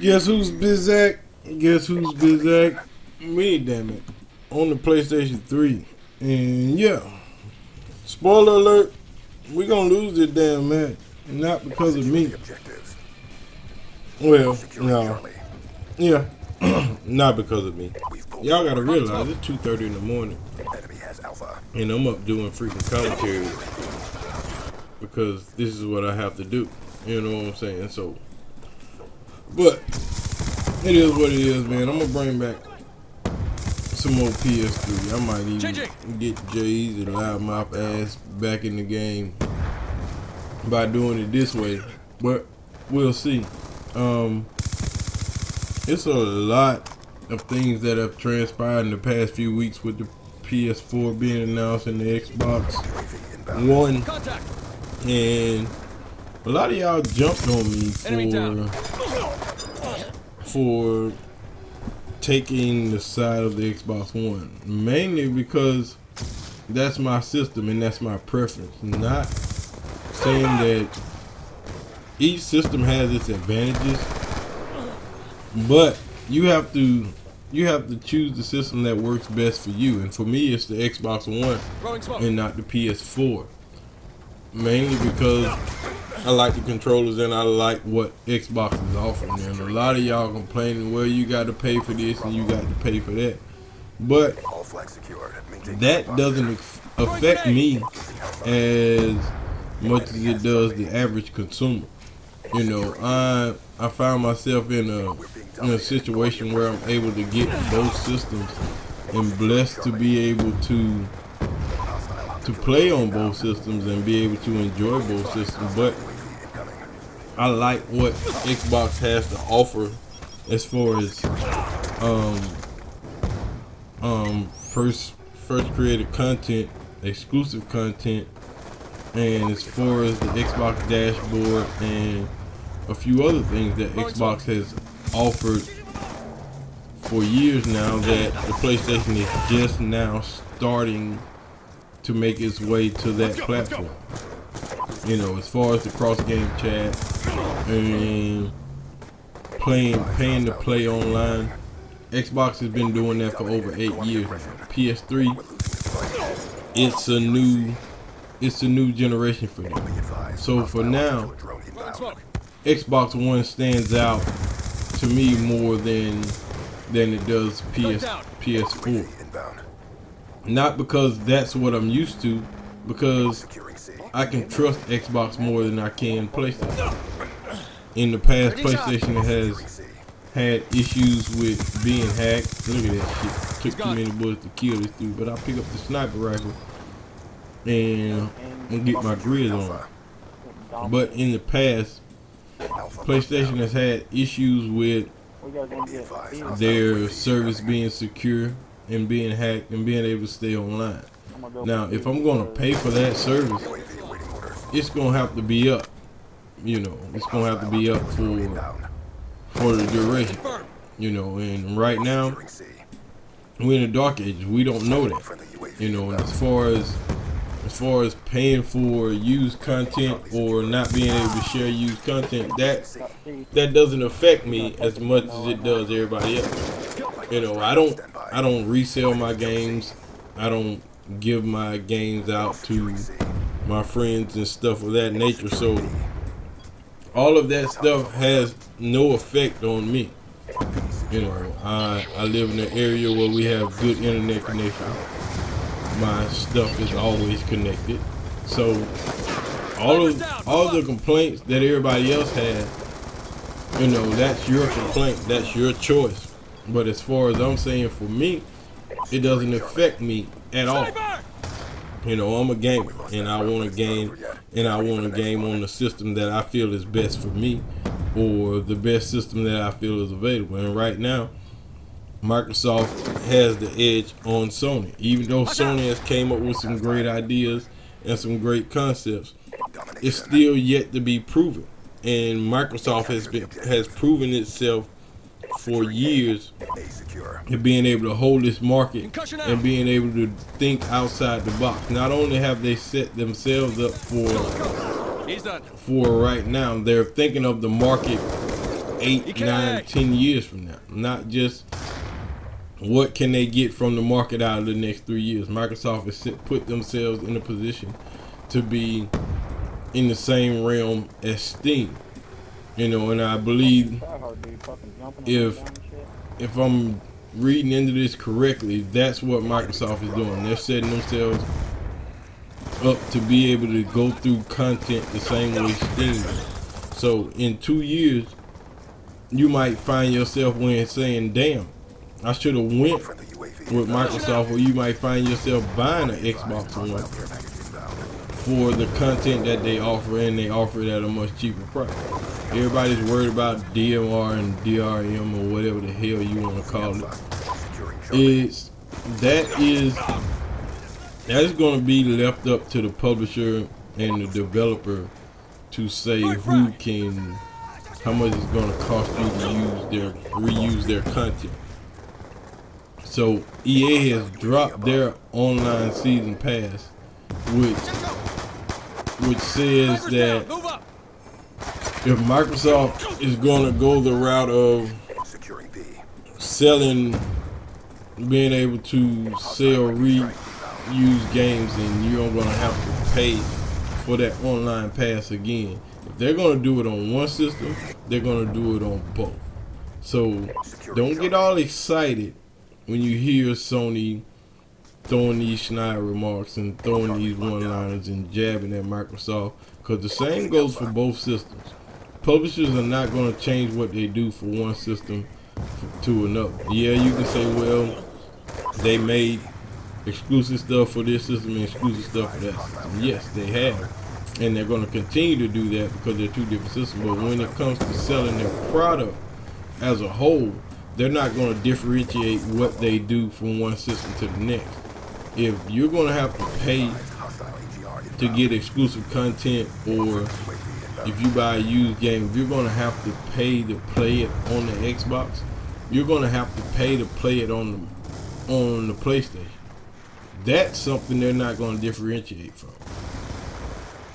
Guess who's Bigsnackks? Guess who's Bigsnackks? Me, damn it. On the PlayStation 3. And yeah. Spoiler alert. We gonna lose this damn match. Not because of me. Well, no. Yeah. Not because of me. Y'all gotta realize it's 2:30 in the morning. And I'm up doing freaking commentary. Because this is what I have to do. You know what I'm saying? So, but it is what it is, man. I'm gonna bring back some more PS3. I might even get Jay's and loudmouth ass back in the game by doing it this way, but we'll see. It's a lot of things that have transpired in the past few weeks with the PS4 being announced and the Xbox One, and a lot of y'all jumped on me for taking the side of the Xbox One, mainly because that's my system and that's my preference. Not saying that each system has its advantages, but you have to choose the system that works best for you. And for me, it's the Xbox One and not the PS4, mainly because I like the controllers and I like what Xbox is offering. And a lot of y'all complaining, well, you got to pay for this and you got to pay for that. But that doesn't affect me as much as it does the average consumer. You know, I found myself in a situation where I'm able to get both systems and blessed to be able to play on both systems and be able to enjoy both systems. But I like what Xbox has to offer as far as first created content, exclusive content, and as far as the Xbox dashboard and a few other things that Xbox has offered for years now that the PlayStation is just now starting to make its way to that platform. You know, as far as the cross-game chat and paying to play online, Xbox has been doing that for over 8 years. PS3, it's a new generation for them. So for now, Xbox One stands out to me more than it does PS4. Not because that's what I'm used to, because I can trust Xbox more than I can PlayStation. In the past, PlayStation has had issues with being hacked. Look at that shit. Took too many bullets to kill this dude, but I pick up the sniper rifle and get my grid on. But in the past, PlayStation has had issues with their service being secure and being hacked and being able to stay online. Now, if I'm going to pay for that service, it's going to have to be up. You know, it's going to have to be up for the duration. You know, and right now, we're in a dark age. We don't know that. You know, and as far as paying for used content or not being able to share used content, that doesn't affect me as much as it does everybody else. You know, I don't resell my games. I don't give my games out to my friends and stuff of that nature. So all of that stuff has no effect on me. You know, I live in an area where we have good internet connection. My stuff is always connected. So all the complaints that everybody else has, you know, that's your complaint, that's your choice. But as far as I'm saying, for me, it doesn't affect me at all. You know, I'm a gamer and I want to game, and I want to game on the system that I feel is best for me, or the best system that I feel is available. And right now, Microsoft has the edge on Sony. Even though Sony has came up with some great ideas and some great concepts, it's still yet to be proven. And Microsoft has proven itself for years in being able to hold this market and being able to think outside the box. Not only have they set themselves up for right now, they're thinking of the market 8, 9, 10 years from now. Not just what can they get from the market out of the next 3 years. Microsoft has put themselves in a position to be in the same realm as Steam. You know, and I believe if I'm reading into this correctly, that's what Microsoft is doing. They're setting themselves up to be able to go through content the same way Steam is. So in 2 years, you might find yourself when saying, damn, I should have went with Microsoft, or you might find yourself buying an Xbox One for the content that they offer, and they offer it at a much cheaper price. Everybody's worried about DMR and DRM or whatever the hell you want to call it. That is going to be left up to the publisher and the developer to say how much it's going to cost you to reuse their content. So EA has dropped their online season pass, which says that if Microsoft is going to go the route of being able to sell reuse games, and you're going to have to pay for that online pass again. If they're going to do it on one system, they're going to do it on both. So don't get all excited when you hear Sony throwing these snide remarks and throwing these one-liners and jabbing at Microsoft, because the same goes for both systems. Publishers are not going to change what they do for one system to another. Yeah, you can say, well, they made exclusive stuff for this system and exclusive stuff for that system. Yes, they have, and they're going to continue to do that because they're two different systems. But when it comes to selling their product as a whole, they're not going to differentiate what they do from one system to the next. If you're going to have to pay to get exclusive content, or if you buy a used game, if you're going to have to pay to play it on the Xbox, you're going to have to pay to play it on the PlayStation. That's something they're not going to differentiate from.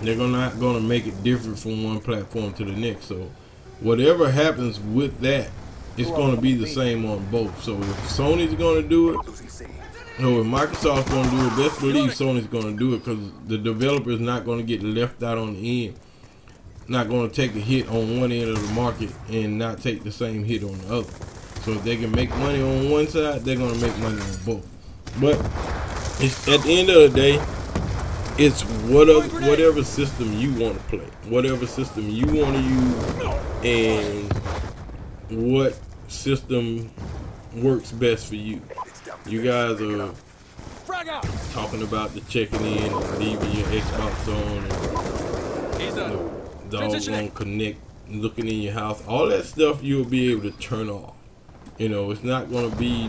They're not going to make it different from one platform to the next. So whatever happens with that, it's going to be the same on both. So if Sony's going to do it, or if Microsoft's going to do it, best believe Sony's going to do it, because the developer is not going to get left out on the end. Not going to take a hit on one end of the market and not take the same hit on the other. So if they can make money on one side, they're going to make money on both. But it's, at the end of the day, it's whatever system you want to play, whatever system you want to use, and what system works best for you. You guys are talking about the checking in and leaving your Xbox on, and the doggone connect, looking in your house. All that stuff you'll be able to turn off. You know, it's not going to be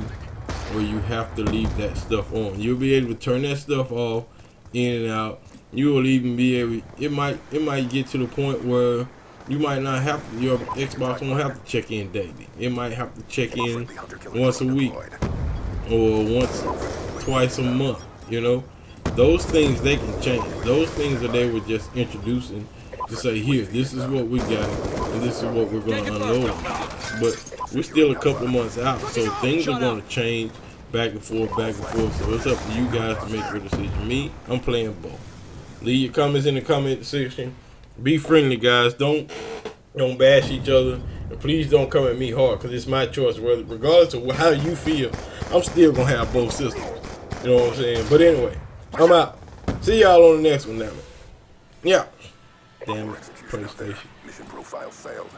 where you have to leave that stuff on. You'll be able to turn that stuff off, in and out. You will even be able, it might get to the point where you might not have to, your Xbox won't have to check in daily. It might have to check in once a week or twice a month. You know, those things they can change. Those things that they were just introducing to say, here, this is what we got, and this is what we're going to unload. But we're still a couple months out, so things are going to change back and forth. So it's up to you guys to make your decision. Me, I'm playing both. Leave your comments in the comment section. Be friendly, guys. Don't bash each other, and please don't come at me hard, because it's my choice. Regardless of how you feel, I'm still gonna have both systems. You know what I'm saying? But anyway, I'm out. See y'all on the next one now. Yeah. Damn it, PlayStation. Mission profile failed.